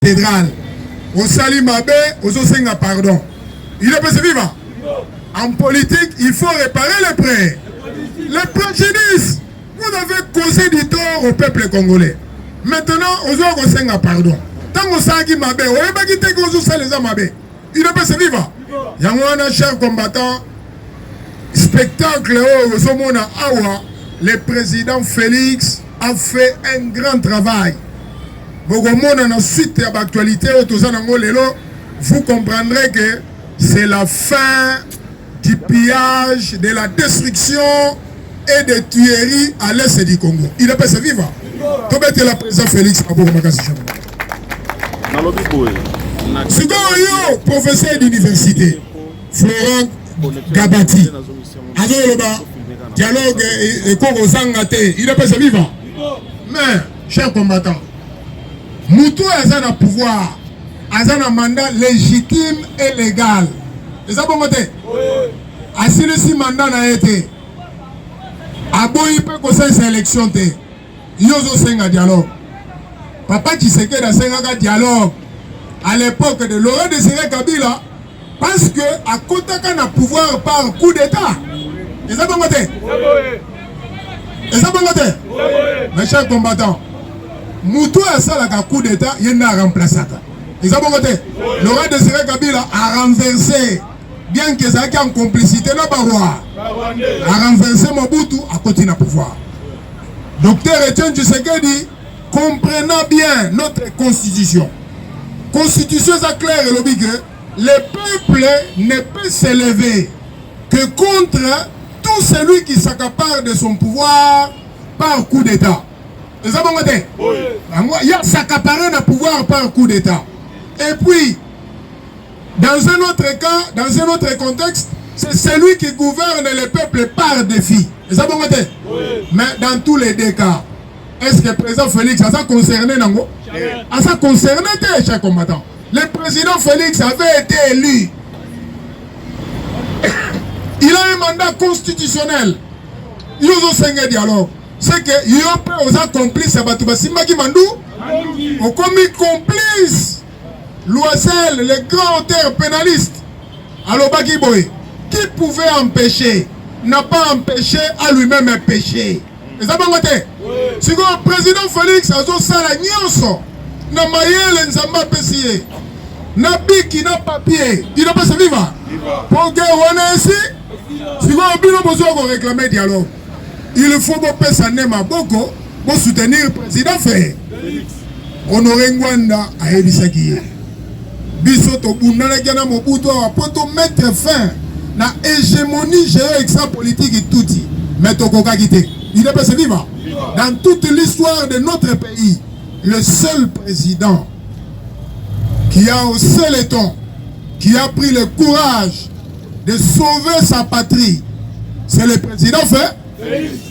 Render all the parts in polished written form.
cathédrale. Au Sali Mabé, aux Osenga, pardon. Il est passé vivant. En politique, il faut réparer les prêts. Les préjudices. Vous avez causé du tort au peuple congolais. Maintenant, aux Osenga, pardon. Tant qu'on s'agit Mabé, on va quitter que vous les Mabé. Il est passé vivant. Yangwana, chers combattants, spectacle au Zomona Awa, le président Félix a fait un grand travail. Vous comprendrez que c'est la fin du pillage, de la destruction et des tueries à l'est du Congo. Il est pas vivant. Tout le la président Félix a beaucoup de Sigoyo, professeur d'université, Florent Gabati, dialogue et Congo Zangate, il est pas vivant. Mais, chers combattants, Moutou a un pouvoir, a un mandat légitime et légal. Et ça bon côté? A si mandat n'a été. A boy peut causer cette élection te. Yozo senga dialogue. Papa Tshisekedi a senga dialogue. À l'époque de Laurent Désiré Kabila, parce que à côté qu'on a pouvoir par coup d'état. Et ça bon côté? Et ça bon côté? Mes chers combattants. Moutou a ça la coup d'état, il n'a remplacé. Et ça bon côté? Laurent Désiré Kabila a renversé, bien que ça ait en complicité le Barwa, a renversé Mobutu à côté du pouvoir. Docteur Etienne Tshisekedi, comprenant bien notre constitution. Constitution est claire et logique que le peuple ne peut s'élever que contre tout celui qui s'accapare de son pouvoir par coup d'état. Et ça bon côté? Il y a s'accaparer le pouvoir par coup d'état. Et puis, dans un autre cas, dans un autre contexte, c'est celui qui gouverne le peuple par défi. Et ça bon côté? Mais dans tous les deux cas, est-ce que le président Félix a ça concerné Nango? A ça concerné, chers combattants. Le président Félix avait été élu. Il a un mandat constitutionnel. Il a un dialogue. C'est que il y a aux complices à Batoubasimaki Mandou. Au commis complice. Loisel, le grand auteur pénaliste. Alors Baki Boy, qui pouvait empêcher, n'a pas empêché à lui-même un péché. Et ça va côté? Si le président Félix a dit ça la nyonso, n'a maillé nzamba pesié, n'a biki n'a papier, il n'a pas se vivre. Pour que on est ici, si vous avez besoin de réclamer dialogue, il faut que ça n'aime beaucoup pour soutenir le président Félix. Honoré Ngwanda a Ebisaki. Bisoto Bundana Gana Mobutu a poto mettre fin à l'hégémonie géopolitique et tout. Mais Tokokagite. Il est passé vivant. Dans toute l'histoire de notre pays, le seul président qui a haussé les tons, qui a pris le courage de sauver sa patrie, c'est le président fait.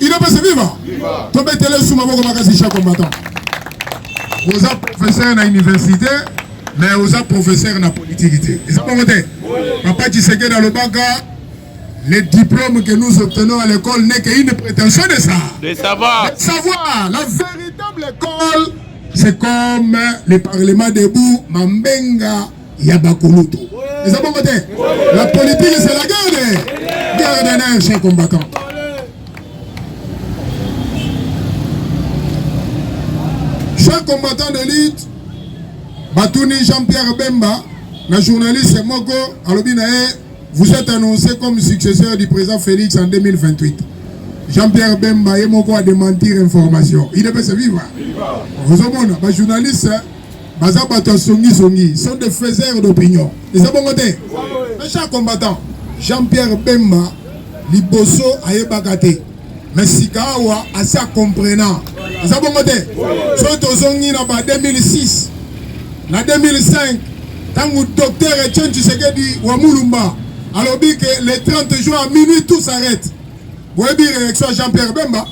Il est passé vivant. Tombez télé sous ma voix comme un chaque combattant. Vous êtes professeur à l'université, mais vous êtes professeur dans la politique. Et ça pas voter. Papa Tshisekedi dans le bac. Les diplômes que nous obtenons à l'école n'est qu'une prétention de ça. De savoir. De savoir. La véritable école, c'est comme le Parlement debout, Mambenga, Yabakoluto. Et ça, bon côté. La politique, c'est la guerre. Guerre des nerfs, chers combattants. Chers combattants de lutte, Batouni Jean-Pierre Bemba, la journaliste Moko, Alobinae, vous êtes annoncé comme successeur du président Félix en 2028. Jean-Pierre Bemba et Moko a démenti l'information. Il est pas vivre. Vous savez, les journalistes, sont des faiseurs d'opinion. Et c'est bon côté. Mes chers combattants, Jean-Pierre Bemba, Liboso a ébagaté. Mais Sikawa a ça comprenant. Et c'est bon côté. Surtout en 2006, en 2005, quand le docteur Etienne Tshisekedi Wamulumba, alors que le 30 juin à minuit tout s'arrête. Vous voyez bien réaction à Jean-Pierre Bemba.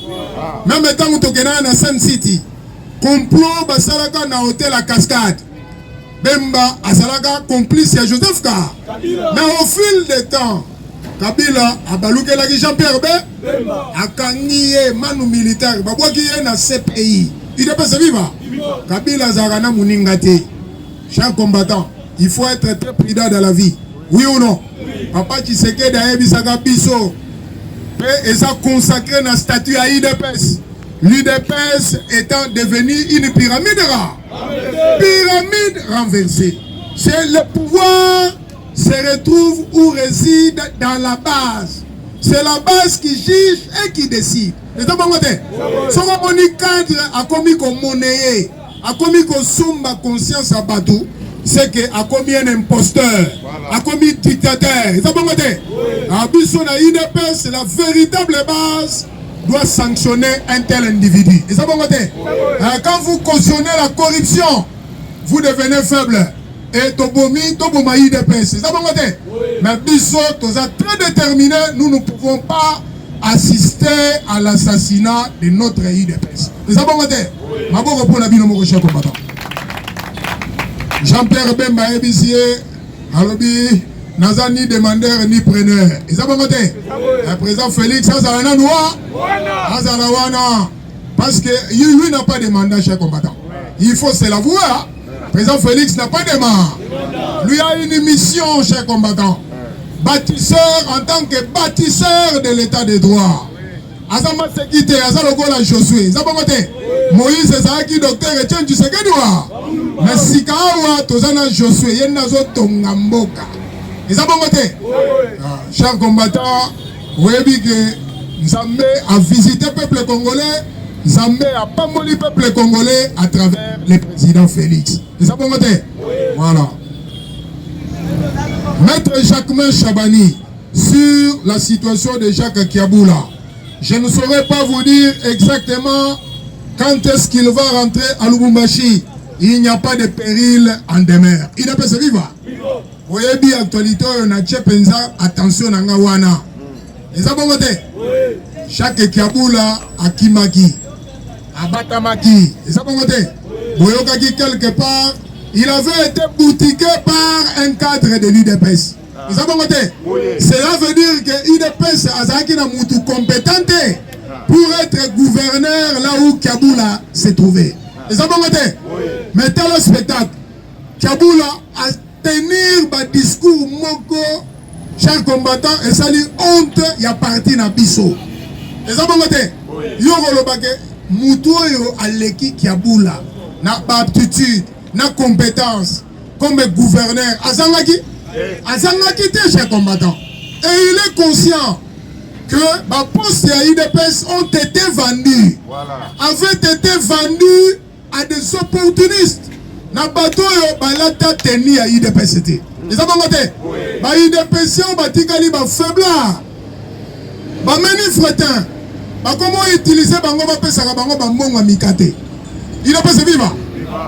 Même temps où tu es dans Sun City, complot Basalaka na hôtel à Cascade. Bemba a Salaka complice à Joseph K. Mais au fil du temps, Kabila a balouké la Jean-Pierre Bemba a kangé manu militaire. Babouaki est dans ce pays. Il est pas vivant. Kabila Zarana Mouningate. Chers combattants, il faut être très prudent dans la vie. Oui ou non? Papa Tshisekedi a Bisaka Bisso et ça consacré dans le statut à l'UDPS. L'UDPS étant devenu une pyramide rare. Pyramide renversée. C'est le pouvoir se retrouve ou réside dans la base. C'est la base qui juge et qui décide. C'est ça, bon côté. Si on cadre a commis comme monnaie, a commis comme sumba conscience à bateau, c'est que a commis un imposteur, a commis dictateur. C'est ça, bon côté. A UDPS, la véritable base doit sanctionner un tel individu. Et ça, bon côté. Quand vous cautionnez la corruption, vous devenez faible. Et Tobomi, Toboma UDPS. C'est ça, bon côté. Mais Bisso, tous très déterminés, nous ne pouvons pas assister à l'assassinat de notre UDPS. C'est ça, bon côté. Ma bon repos la vie de mon cher combattant. Jean-Pierre Bemba Ebissier, Alobi, n'a ni demandeur ni preneur. Et ça, bon côté. Le président Félix, ça, ça va noir. Parce que lui n'a pas de mandat, cher combattant. Il faut se l'avouer. Le président Félix n'a pas de mandat. Lui a une mission, cher combattant. Bâtisseur en tant que bâtisseur de l'état de droit. Azama Sekite, Azalogola Josué. Ça, bon côté. Moïse, c'est qui docteur Etienne Tshisekedi. Mais si Kawa, Tozana Josué, Yenazo Tongamboka. Et ça, bon côté. Chers combattants, vous voyez que Nzambe a visité le peuple congolais, Nzambe a pamoli le peuple congolais à travers le président Félix. Et ça, bon côté. Voilà. Maître Jacquemain Chabani, sur la situation de Jacques Kiaboula, je ne saurais pas vous dire exactement quand est-ce qu'il va rentrer à Lubumbashi. Il n'y a pas de péril en demeure. Il ne peut se vivre. Vous voyez bien l'actualité, on a Tchepenza, attention à Ngawana. Et ça, bon côté. Jacques Kiaboula à Kimaki, à Batamaki. Et ça, bon côté. Boyokaki quelque part. Il avait été boutiqué par un cadre de l'UDPS. Vous savez comment cela veut dire que l'UDPS a moutou compétente pour être gouverneur là où Kiaboula s'est trouvé. Vous savez comment mais tel le spectacle, Kiaboula a tenir un discours moko, chers combattants, et ça lui honte, il y a parti dans Bisso. Vous savez comment Yoro Lobake, moutou yo aleki Kiaboula, n'a pas aptitude. Na compétence comme gouverneur Azangaki était chez combattant et il est conscient que les postes à UDPS ont été vendus, avaient été vendus à des opportunistes. Na bateau yo balata teni à UDPS c'était. Les amangote, ba UDPS on batikali ba faiblard, ba meni fretin, ba comment utiliser bango ba pesa bango ba mbongo mikate. UDPS viva.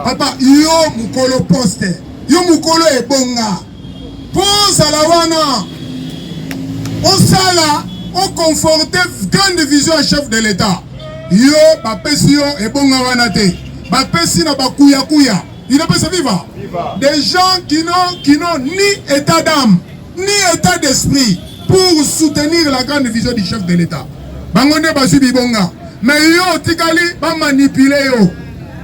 Papa, yo mukolo poste, yo mukolo ebonga. Pose à la wana. On sala, on conforte grande vision à chef de l'État. Yo, bapesi yo ebonga wana te. Bapesi na bakuya kuya. Il ne peut se vivre. Des gens qui n'ont ni état d'âme, ni état d'esprit pour soutenir la grande vision du chef de l'État. Bangonde basu bibonga. Mais yo tikali ba manipuler yo.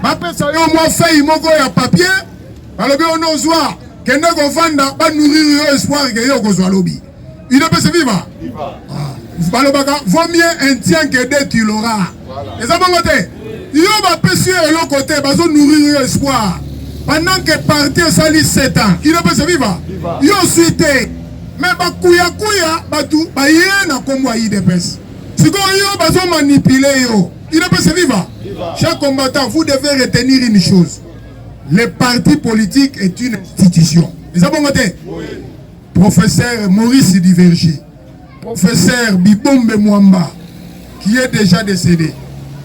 Bapesa yo moi fait moko ya papier, balobi on ozwa kende ko vanda ba nourrir yo espoir que yo ko zwa lobi. Il ne peut se vivre. Balobaka vaut mieux un tien que deux tu l'auras. Et ça bon côté. Yo bapesi yo l'autre côté bazo nourrir yo espoir. Pendant que parti sali 7 ans, il ne peut se vivre. Yo suité. Mais ba kuya batu ba yena kombo IDPS. Siko yo bazo manipuler yo. Il ne peut se vivre. Chers combattants, vous devez retenir une chose. Le parti politique est une institution. Vous avez noté? Professeur Maurice Diverger, professeur Bibombe Mwamba, qui est déjà décédé,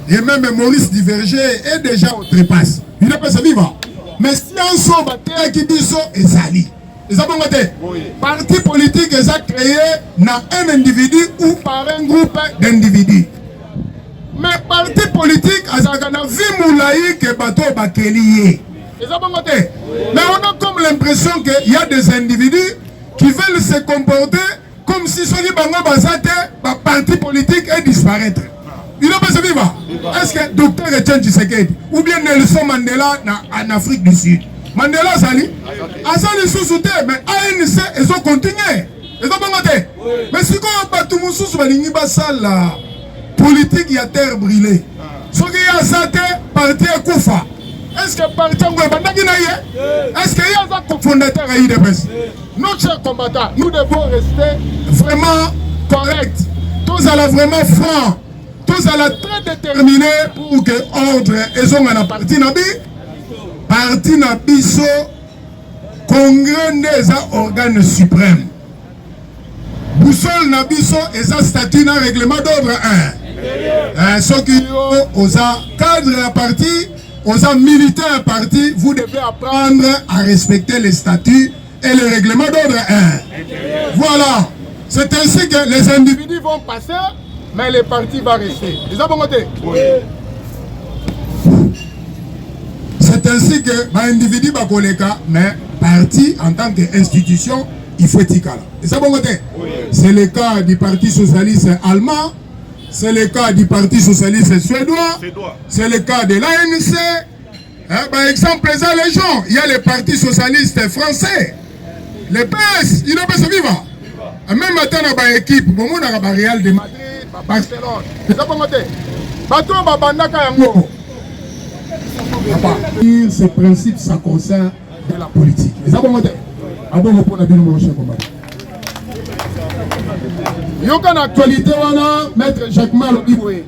et même Maurice Diverger est déjà au trépasse. Il ne peut se vivre. Mais si on s'en battait qui dit ça, et sali. Vous avez noté? Parti politique est créé dans un individu ou par un groupe d'individus. Mais parti politique, azagana vimoulaï que bateau bakelié. Mais on a comme l'impression qu'il y a des individus qui veulent se comporter comme si ce bango basate, parti politique est disparaître. Il ne peut se vivre. Est-ce que Dr Etienne Tshisekedi ou bien Nelson Mandela en Afrique du Sud, Mandela Zali, Azali sous-souté, mais ANC, ils ont continué. Ils ont pas maté. Mais si on bat tout le monde sous la politique, il y a terre brûlée. Ce qui y a Zate, parti à Koufa. Est-ce que parti à Koufa? Est-ce qu'il y a un cofondateur à IDPS? Nos chers combattants, nous devons rester vraiment corrects. Tous à la vraiment francs. Tous à la très déterminés pour que l'ordre et son parti Nabiso, congrès des organes suprêmes. Boussole Nabiso et un statut d'un règlement d'ordre 1. Ceux qui ont cadre à parti, aux militaires à parti, vous devez apprendre à respecter les statuts et les règlements d'ordre 1. Voilà. C'est ainsi que les individus vont passer, mais les partis vont rester. Ils ont monté. Oui. C'est ainsi que l'individu va coller, mais parti en tant qu'institution, il faut être là. C'est le cas du Parti socialiste allemand, c'est le cas du Parti socialiste suédois, c'est le cas de l'ANC. Par exemple, les gens, il y a le Parti socialiste français, le PS, il ne peut se vivre. Même matin, on a une équipe, on a Real de Madrid, Barcelone. Ces principes sacro-saints de la politique. Il y a une actualité, maître Jacques Malobiboué.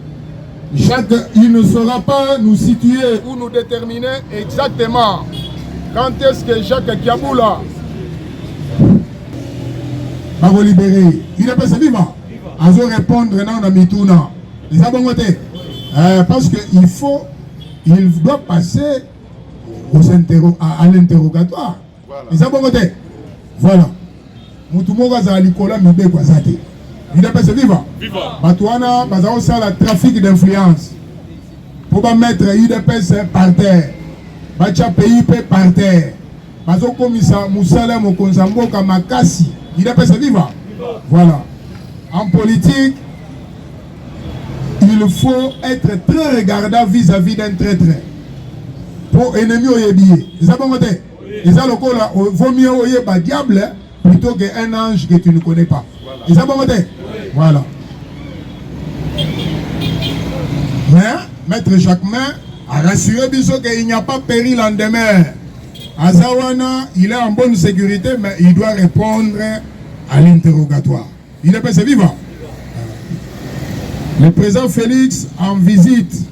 Il ne saura pas nous situer ou nous déterminer exactement quand est-ce que Jacques Kiaboula va libérer. Il n'est pas vivant. Il va répondre dans la mituna. Il parce qu'il faut. Il doit passer à l'interrogatoire. Ils ont voté. Voilà. Moutumoga za likola mbe kwa zate. Il est passé vivant. Batouana, bazao ça la trafic d'influence. Pour pas mettre UDPS par terre. Bacha pays par terre. Bazo komisa musala mokonzambo kamakasi. Il est passé vivant. Voilà. En politique, il faut être très regardant vis-à-vis d'un traître. Pour ennemi au yébié. Ils ont voté. Ils ont le coup là, vaut mieux au yéba diable plutôt qu'un ange que tu ne connais pas. Ils ont voté. Voilà. Mais, Maître Jacquemin a rassuré Bissot qu'il n'y a pas péril en demeure. Azawana, il est en bonne sécurité, mais il doit répondre à l'interrogatoire. Il est passé vivant. Le président Félix en visite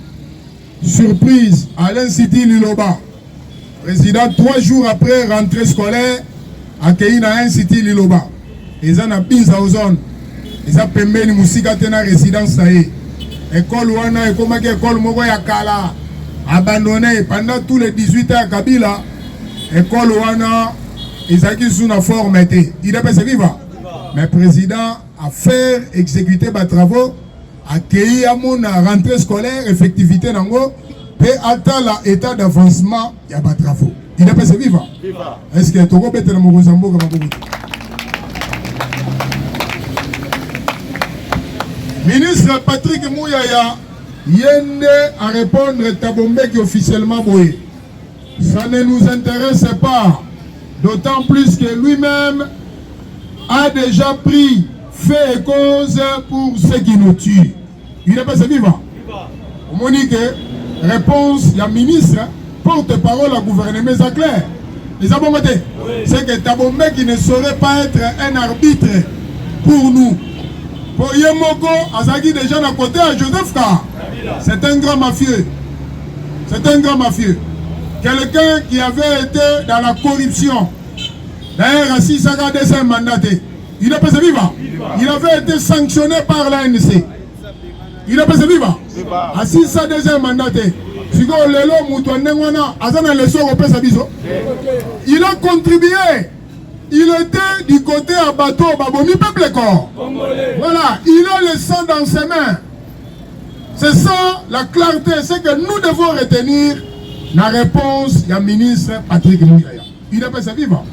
surprise à l'Institut Liloba. Président 3 jours après rentrée scolaire accueilli dans l'Institut Liloba. Ils ont pris aux zones. Ils ont permis de musique à la résidence. École Wana, école Mogoya Kala, abandonnée pendant tous les 18 ans à Kabila. École Wana, ils ont été sous la forme. Il est passé vivant. Mais le président a fait exécuter des travaux. Accueilli à mon rentrée scolaire, effectivité nango, et attend l'état d'avancement, il y a pas de travaux. Il est passé vivant. Est-ce que tu as peut-être un Mozambique comme Ministre Patrick Mouyaya, Yende à répondre Tabombe qui officiellement boé. Ça ne nous intéresse pas, d'autant plus que lui-même a déjà pris fait et cause pour ceux qui nous tuent. Il n'est pas vivant. Monique, réponse, il y a ministre, porte-parole à gouvernement clair. Les abonnés, c'est que Tabombe qui ne saurait pas être un arbitre pour nous. Pour Yemoko, Azagi déjà à côté à Joseph Ka. C'est un grand mafieux. C'est un grand mafieux. Quelqu'un qui avait été dans la corruption. D'ailleurs, Assis Saga dessin mandaté. Il n'est pas vivant. Il avait été sanctionné par l'ANC. Il n'est pas vivant. Assis sa deuxième mandaté. Il a contribué. Il était du côté à bateau, Babomi peuple corps. Voilà, il a le sang dans ses mains. C'est ça la clarté, c'est que nous devons retenir la réponse du ministre Patrick Mouyaya. Il n'est pas vivant.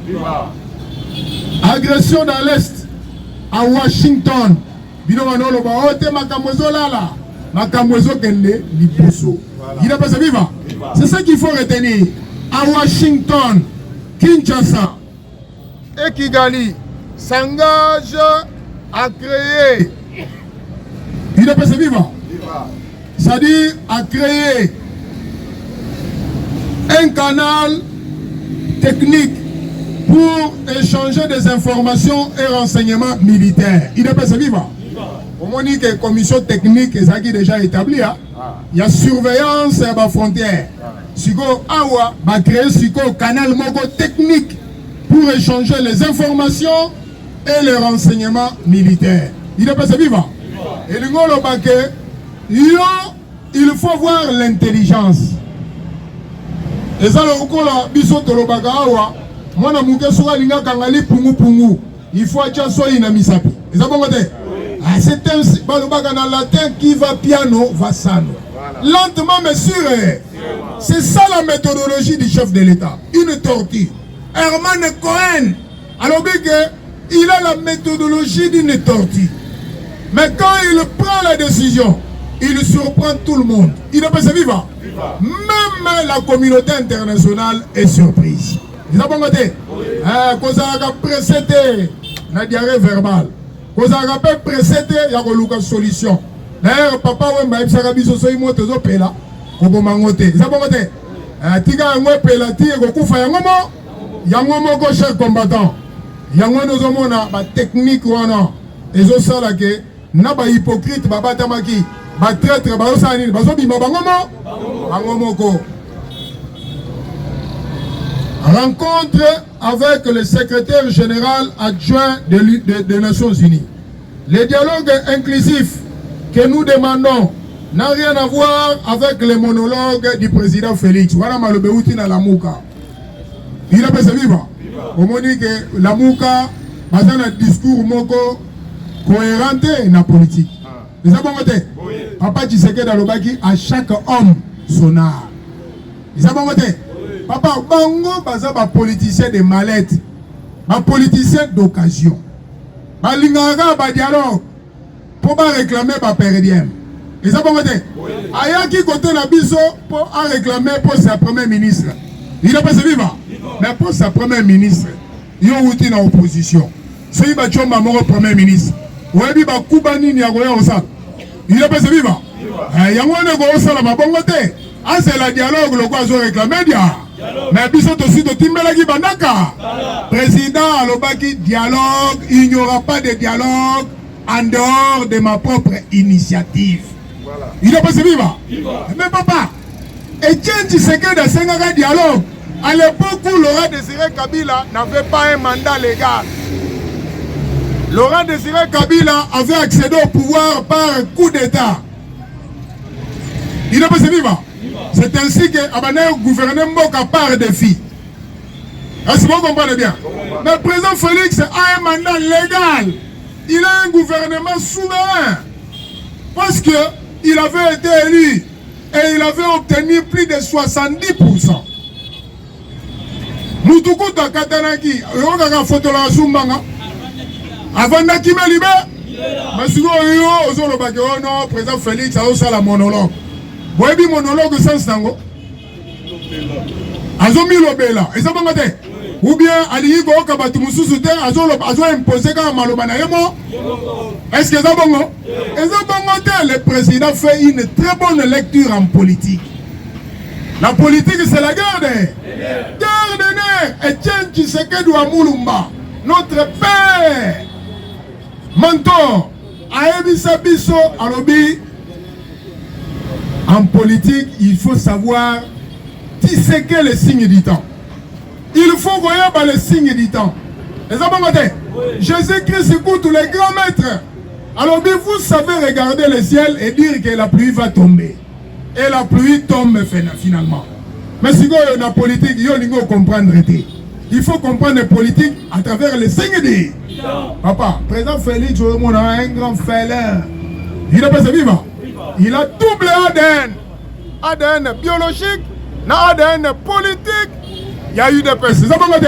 Agression dans l'Est, à Washington. Il n'est pas vivant. C'est ça qu'il faut retenir. À Washington, Kinshasa et Kigali s'engagent à créer, il est passé vivant, c'est-à-dire à créer un canal technique pour échanger des informations et renseignements militaires. Il est passé vivant. On dit que la commission technique est déjà établie. Il y a surveillance à la frontière. Si on va créer un canal technique pour échanger les informations et les renseignements militaires. Il est passé vivant. Et il faut voir l'intelligence. Et ça, il faut c'est un latin qui va piano, va sano. Lentement mais sûr. C'est ça la méthodologie du chef de l'État. Une tortue. Herman Cohen, alors il a la méthodologie d'une tortue. Mais quand il prend la décision, il surprend tout le monde. Il est passé vivant. Même la communauté internationale est surprise. Vous avez compris? Quand on a précédé la diarrhée verbale, quand on a précédé, il y a une solution. D'ailleurs, papa, il y a une solution. Il y a un cher combattant. Il y a un technique. Il y a un hypocrite. Rencontre avec le secrétaire général adjoint des Nations Unies. Le dialogue inclusif que nous demandons n'a rien à voir avec le monologue du président Félix. Voilà Malobeuti na la Mouka. Il a passé vivant. On dit que la Mouka, c'est un discours moko cohérent dans la politique. Vous avez compris? Papa Tshisekedi Alobaki, à chaque homme son art. Vous avez compris? Papa Bango, c'est un politicien de mallette, un politicien d'occasion. Un lingara, un dialogue, pour réclamer un péridième. Vous avez compris? Ayaki côté la biso pour réclamer pour sa première ministre. Il a passé vivant. Mais pour sa première ministre, il y a eu une opposition. C'est une premier ministre. Il a passé vivant. Il y a eu un c'est la dialogue, le quoi je réclame. Mais biso aussi de Timbelaki Bandaka. Président Alobaki, dialogue, il n'y aura pas de dialogue en dehors de ma propre initiative. Voilà. Il a passé vivant. Mais papa, Etienne Tshisekedi a signé un dialogue. À l'époque où Laurent Désiré Kabila n'avait pas un mandat légal. Laurent Désiré Kabila avait accédé au pouvoir par un coup d'État. Il est passé vivant. C'est ainsi que le gouvernement a part des filles. Est-ce que vous comprenez bien? Mais le président Félix a un mandat légal. Il a un gouvernement souverain. Parce qu'il avait été élu et il avait obtenu plus de 70%. Mutukuta Katanaki, Roga photo la Sumbanga. Avant d'Akime Libé, mais si vous avez le président Félix a aussi la monologue. Vous avez vu monologue sans tango? Azomi Lobela, et ça va mater. Ou bien Aligo Kabatumususute, Azo imposé comme Malobanayemo. Est-ce que ça va bon? Et ça va le président fait une très bonne lecture en politique. La politique, c'est la guerre. Guerre de nerfs. Etienne Tshisekedi Mulumba, notre père, mentor, Aebisa Biso Alobi. En politique, il faut savoir disséquer les signes du temps. Il faut voir les signes du temps. Jésus-Christ écoute les grands maîtres. Alors, vous savez regarder le ciel et dire que la pluie va tomber. Et la pluie tombe finalement. Mais si vous avez la politique, il faut comprendre. Il faut comprendre la politique à travers les signes du temps. Papa, président Félix, on a un grand fêleur. Il est passé vivant. Il a double ADN. ADN biologique, ADN politique. Il y a eu des personnes. Ça va me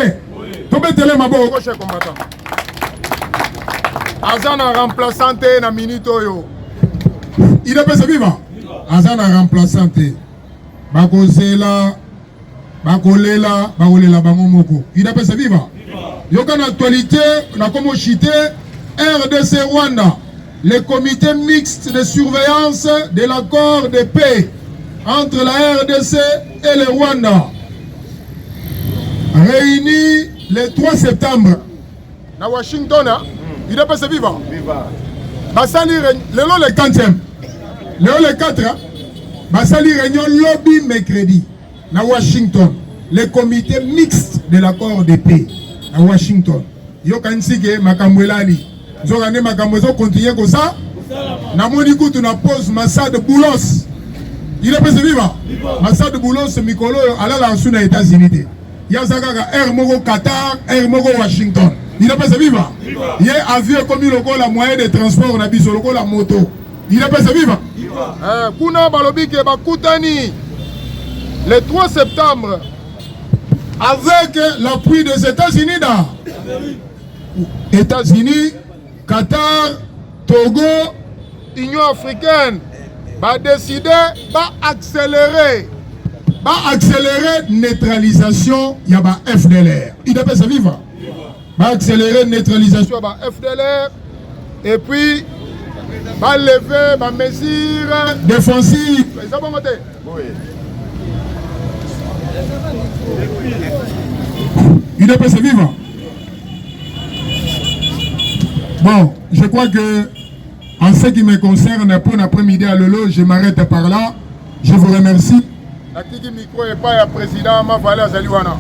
tomber télé ma bonne cher combattant. Azana remplaçante na minute yo. Il est passé vivant. Azana remplaçante. Bakosela bakolela bango moko. Il a pas vivre. Yoka actualité, on a comme chité RDC Rwanda, le comité mixte de surveillance de l'accord de paix entre la RDC et le Rwanda, réuni le 3 septembre à Washington. Il a pas vivre. Basali le 40e. Le 4, Basali réunion lobby mercredi à Washington, le comité mixte de l'accord de paix à Washington. Yo kansike makambwelali. Zogane makambozo continue comme ça. Na moni kutu na pose Massa de Boulos. Il est passé vivant. Massa de Boulos mikolo ala la sous na États-Unis. Yazaka Air Mogo Qatar, Air Mogo Washington. Il est passé vivant. Il est avion comme il a la moyen de transport na biso la moto. Il est passé vivant. Kuna balobi ke bakutani le 3 septembre avec l'appui des États-Unis États-Unis, Qatar, Togo, Union africaine va décider d'accélérer neutralisation il y a FDLR. Il doit pas vivre. Va accélérer neutralisation ba FDLR et puis va lever ma mesure défensive. Il doit pas vivre. Bon, je crois que en ce qui me concerne, pour l'après-midi à Lolo, je m'arrête par là. Je vous remercie. La micro est pas président Mavala Zaliwana.